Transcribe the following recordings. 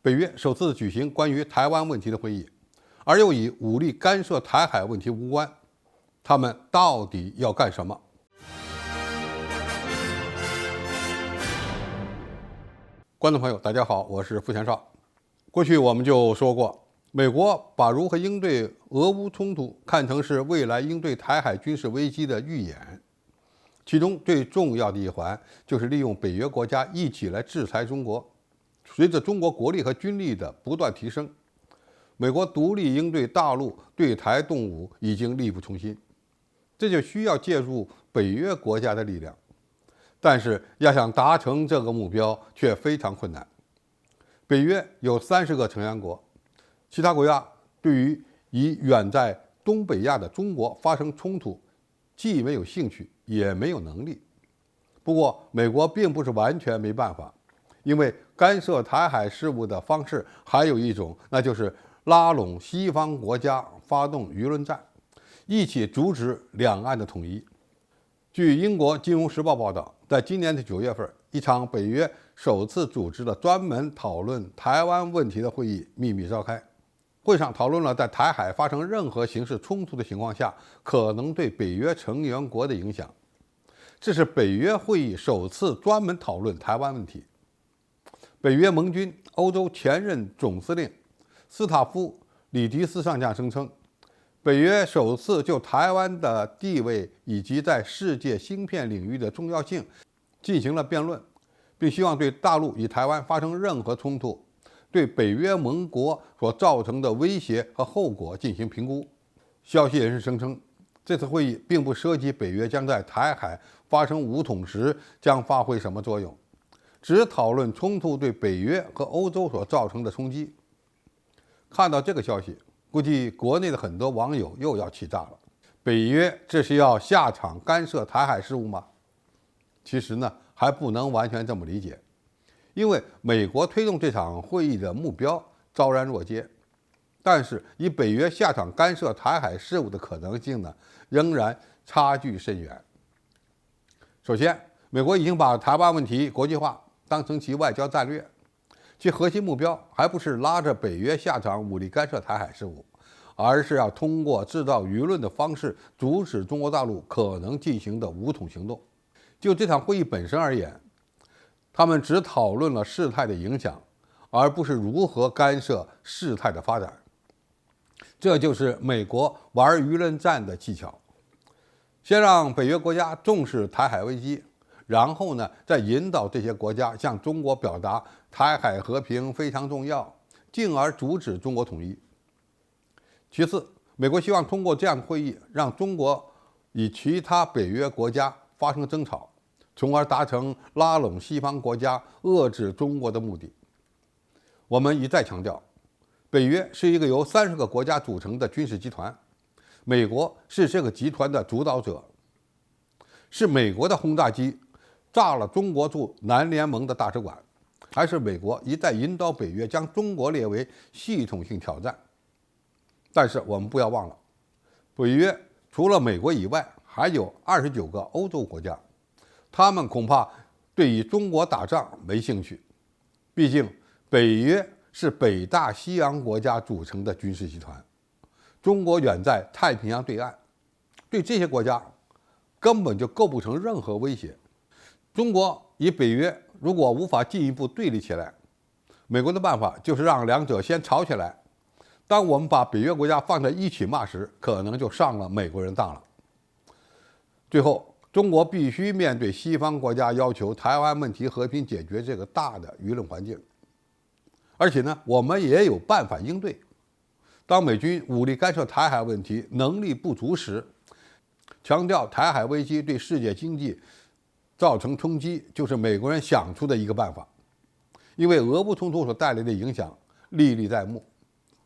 北约首次举行关于台湾问题的会议，而又以武力干涉台海问题无关，他们到底要干什么？观众朋友，大家好，我是付全少。过去我们就说过，美国把如何应对俄乌冲突看成是未来应对台海军事危机的预演，其中最重要的一环就是利用北约国家一起来制裁中国。随着中国国力和军力的不断提升，美国独立应对大陆对台动武已经力不从心，这就需要借助北约国家的力量。但是要想达成这个目标却非常困难。北约有30个成员国，其他国家对于与远在东北亚的中国发生冲突，既没有兴趣也没有能力。不过美国并不是完全没办法，因为干涉台海事务的方式还有一种，那就是拉拢西方国家发动舆论战，一起阻止两岸的统一。据英国《金融时报》报道，在今年的9月份，一场北约首次组织的专门讨论台湾问题的会议秘密召开。会上讨论了在台海发生任何形式冲突的情况下，可能对北约成员国的影响。这是北约会议首次专门讨论台湾问题。北约盟军欧洲前任总司令斯塔夫里迪斯上将声称，北约首次就台湾的地位以及在世界芯片领域的重要性进行了辩论，并希望对大陆与台湾发生任何冲突对北约盟国所造成的威胁和后果进行评估。消息人士声称，这次会议并不涉及北约将在台海发生武统时将发挥什么作用，只讨论冲突对北约和欧洲所造成的冲击。看到这个消息，估计国内的很多网友又要气炸了。北约这是要下场干涉台海事务吗？其实呢，还不能完全这么理解，因为美国推动这场会议的目标昭然若揭，但是以北约下场干涉台海事务的可能性呢，仍然差距甚远。首先，美国已经把台湾问题国际化当成其外交战略，其核心目标还不是拉着北约下场武力干涉台海事务，而是要通过制造舆论的方式阻止中国大陆可能进行的武统行动。就这场会议本身而言，他们只讨论了事态的影响，而不是如何干涉事态的发展。这就是美国玩舆论战的技巧，先让北约国家重视台海危机，然后呢，再引导这些国家向中国表达台海和平非常重要，进而阻止中国统一。其次，美国希望通过这样的会议，让中国与其他北约国家发生争吵，从而达成拉拢西方国家遏制中国的目的。我们一再强调，北约是一个由30个国家组成的军事集团，美国是这个集团的主导者，是美国的轰炸机炸了中国驻南联盟的大使馆，还是美国一再引导北约将中国列为系统性挑战？但是我们不要忘了，北约除了美国以外，还有29个欧洲国家，他们恐怕对与中国打仗没兴趣。毕竟北约是北大西洋国家组成的军事集团，中国远在太平洋对岸，对这些国家根本就构不成任何威胁。中国与北约如果无法进一步对立起来，美国的办法就是让两者先吵起来。当我们把北约国家放在一起骂时，可能就上了美国人当了。最后，中国必须面对西方国家要求台湾问题和平解决这个大的舆论环境，而且呢，我们也有办法应对。当美军武力干涉台海问题能力不足时，强调台海危机对世界经济造成冲击，就是美国人想出的一个办法。因为俄乌冲突所带来的影响历历在目，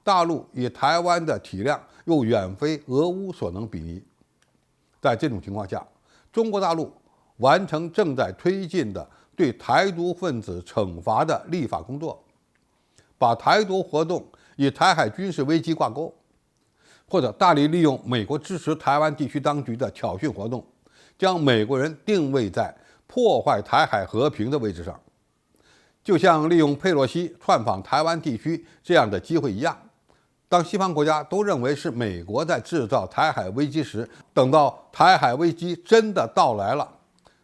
大陆与台湾的体量又远非俄乌所能比拟。在这种情况下，中国大陆完成正在推进的对台独分子惩罚的立法工作，把台独活动与台海军事危机挂钩，或者大力利用美国支持台湾地区当局的挑衅活动，将美国人定位在破坏台海和平的位置上，就像利用佩洛西窜访台湾地区这样的机会一样。当西方国家都认为是美国在制造台海危机时，等到台海危机真的到来了，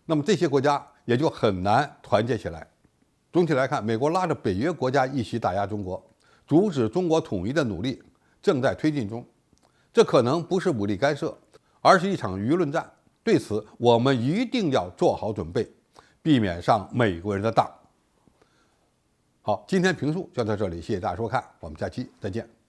那么这些国家也就很难团结起来。总体来看，美国拉着北约国家一起打压中国，阻止中国统一的努力正在推进中。这可能不是武力干涉，而是一场舆论战。对此，我们一定要做好准备，避免上美国人的当。好，今天评述就到这里，谢谢大家收看，我们下期再见。